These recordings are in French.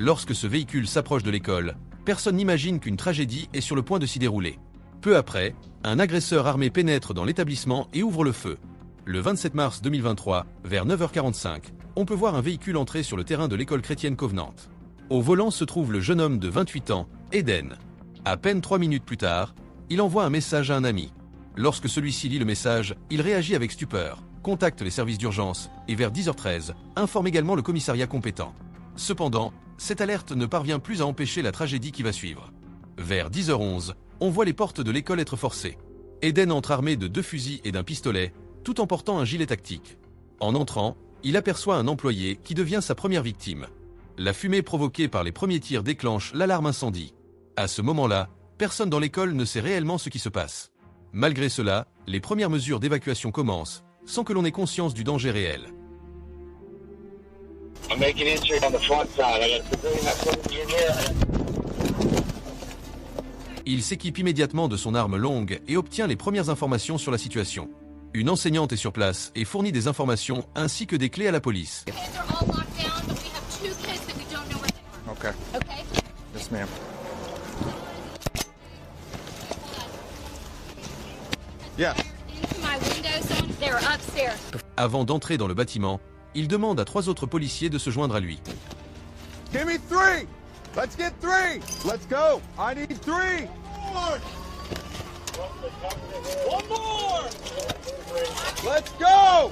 Lorsque ce véhicule s'approche de l'école, personne n'imagine qu'une tragédie est sur le point de s'y dérouler. Peu après, un agresseur armé pénètre dans l'établissement et ouvre le feu. Le 27 mars 2023, vers 9h45, on peut voir un véhicule entrer sur le terrain de l'école chrétienne Covenant. Au volant se trouve le jeune homme de 28 ans, Eden. À peine 3 minutes plus tard, il envoie un message à un ami. Lorsque celui-ci lit le message, il réagit avec stupeur, contacte les services d'urgence et vers 10h13, informe également le commissariat compétent. Cependant, cette alerte ne parvient plus à empêcher la tragédie qui va suivre. Vers 10h11, on voit les portes de l'école être forcées. Eden entre armé de 2 fusils et d'un pistolet, tout en portant un gilet tactique. En entrant, il aperçoit un employé qui devient sa première victime. La fumée provoquée par les premiers tirs déclenche l'alarme incendie. À ce moment-là, personne dans l'école ne sait réellement ce qui se passe. Malgré cela, les premières mesures d'évacuation commencent, sans que l'on ait conscience du danger réel. Il s'équipe immédiatement de son arme longue et obtient les premières informations sur la situation. Une enseignante est sur place et fournit des informations ainsi que des clés à la police. Okay. Yes, ma'am. Yeah. Avant d'entrer dans le bâtiment, il demande à 3 autres policiers de se joindre à lui. Give me 3! Let's get 3! Let's go! I need 3! One more! Let's go!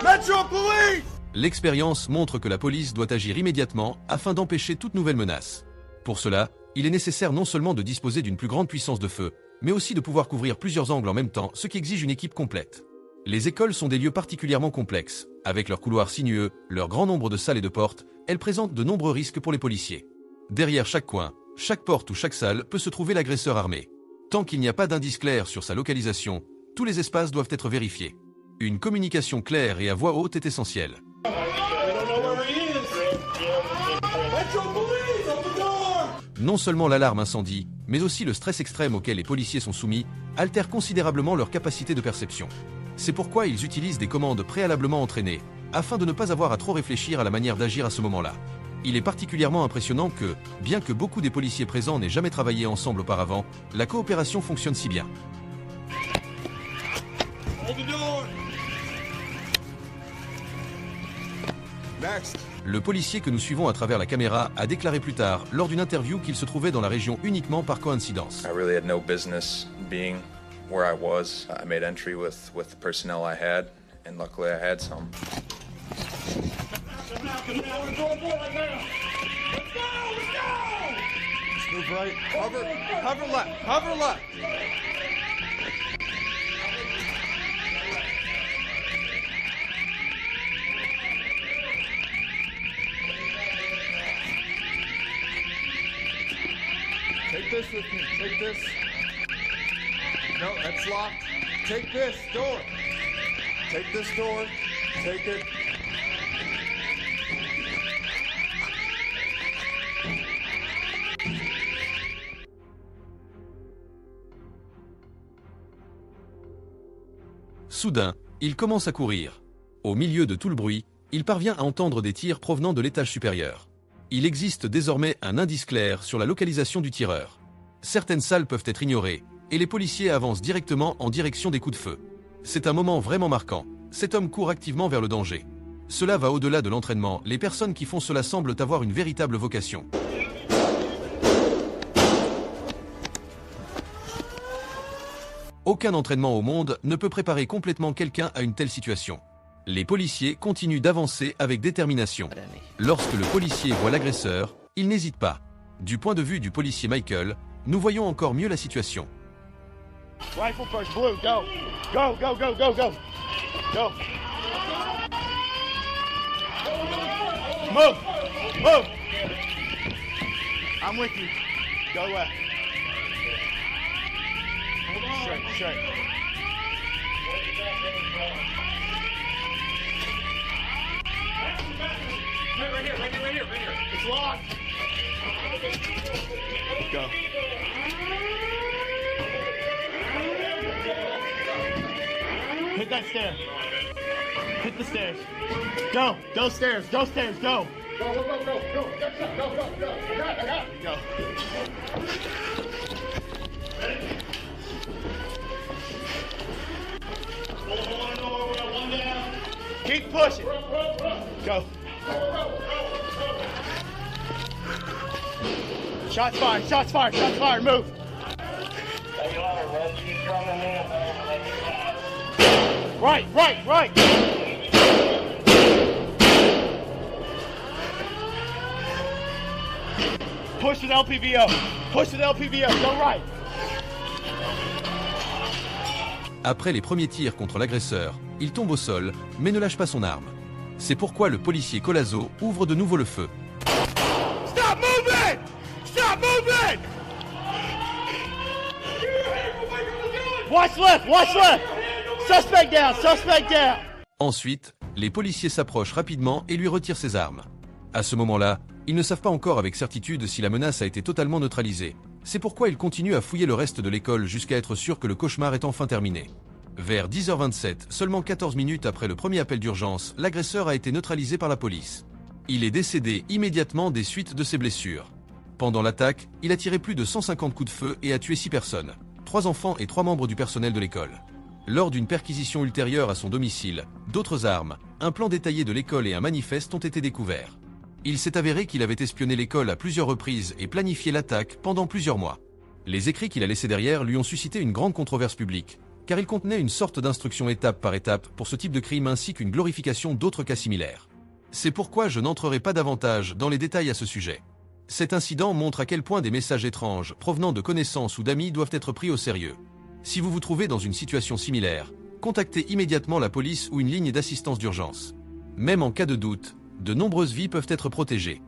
Metro Police! L'expérience montre que la police doit agir immédiatement afin d'empêcher toute nouvelle menace. Pour cela, il est nécessaire non seulement de disposer d'une plus grande puissance de feu, mais aussi de pouvoir couvrir plusieurs angles en même temps, ce qui exige une équipe complète. Les écoles sont des lieux particulièrement complexes. Avec leurs couloirs sinueux, leur grand nombre de salles et de portes, elles présentent de nombreux risques pour les policiers. Derrière chaque coin, chaque porte ou chaque salle peut se trouver l'agresseur armé. Tant qu'il n'y a pas d'indice clair sur sa localisation, tous les espaces doivent être vérifiés. Une communication claire et à voix haute est essentielle. Non seulement l'alarme incendie, mais aussi le stress extrême auquel les policiers sont soumis, altèrent considérablement leur capacité de perception. C'est pourquoi ils utilisent des commandes préalablement entraînées, afin de ne pas avoir à trop réfléchir à la manière d'agir à ce moment-là. Il est particulièrement impressionnant que, bien que beaucoup des policiers présents n'aient jamais travaillé ensemble auparavant, la coopération fonctionne si bien. Next. Le policier que nous suivons à travers la caméra a déclaré plus tard, lors d'une interview, qu'il se trouvait dans la région uniquement par coïncidence. I really had no business being where I was. I made entry with the personnel I had, and luckily I had some. Move right. Cover left. Cover left. Take this with me. Take this. No, that's locked. Take this door. Take this door. Take it. Soudain, il commence à courir. Au milieu de tout le bruit, il parvient à entendre des tirs provenant de l'étage supérieur. Il existe désormais un indice clair sur la localisation du tireur. Certaines salles peuvent être ignorées, et les policiers avancent directement en direction des coups de feu. C'est un moment vraiment marquant. Cet homme court activement vers le danger. Cela va au-delà de l'entraînement, les personnes qui font cela semblent avoir une véritable vocation. Aucun entraînement au monde ne peut préparer complètement quelqu'un à une telle situation. Les policiers continuent d'avancer avec détermination. Lorsque le policier voit l'agresseur, il n'hésite pas. Du point de vue du policier Michael, nous voyons encore mieux la situation. Rifle first, blue, go. Go, go, go, go, go. Go. Move. Move. I'm with you. Go left. Straight, straight. Right here, right here, right here, right here. It's locked. Go. Hit that stair. Hit the stairs. Go. Go stairs. Go stairs. Go. Go, go, go, go, go. Go, go, go. I got it. Go. Ready? One down. Keep pushing. Go. Shots fired. Shots fired. Shots fired. Move. Right, right, right. Push with LPVO. Push with LPVO. Go right. Après les premiers tirs contre l'agresseur, il tombe au sol, mais ne lâche pas son arme. C'est pourquoi le policier Colazo ouvre de nouveau le feu. Stop moving! Stop moving! Watch left! Watch left! Suspect down! Suspect down! Ensuite, les policiers s'approchent rapidement et lui retirent ses armes. À ce moment-là, ils ne savent pas encore avec certitude si la menace a été totalement neutralisée. C'est pourquoi ils continuent à fouiller le reste de l'école jusqu'à être sûrs que le cauchemar est enfin terminé. Vers 10h27, seulement 14 minutes après le premier appel d'urgence, l'agresseur a été neutralisé par la police. Il est décédé immédiatement des suites de ses blessures. Pendant l'attaque, il a tiré plus de 150 coups de feu et a tué 6 personnes, 3 enfants et 3 membres du personnel de l'école. Lors d'une perquisition ultérieure à son domicile, d'autres armes, un plan détaillé de l'école et un manifeste ont été découverts. Il s'est avéré qu'il avait espionné l'école à plusieurs reprises et planifié l'attaque pendant plusieurs mois. Les écrits qu'il a laissés derrière lui ont suscité une grande controverse publique, car ils contenaient une sorte d'instruction étape par étape pour ce type de crime ainsi qu'une glorification d'autres cas similaires. C'est pourquoi je n'entrerai pas davantage dans les détails à ce sujet. Cet incident montre à quel point des messages étranges provenant de connaissances ou d'amis doivent être pris au sérieux. Si vous vous trouvez dans une situation similaire, contactez immédiatement la police ou une ligne d'assistance d'urgence. Même en cas de doute, de nombreuses vies peuvent être protégées.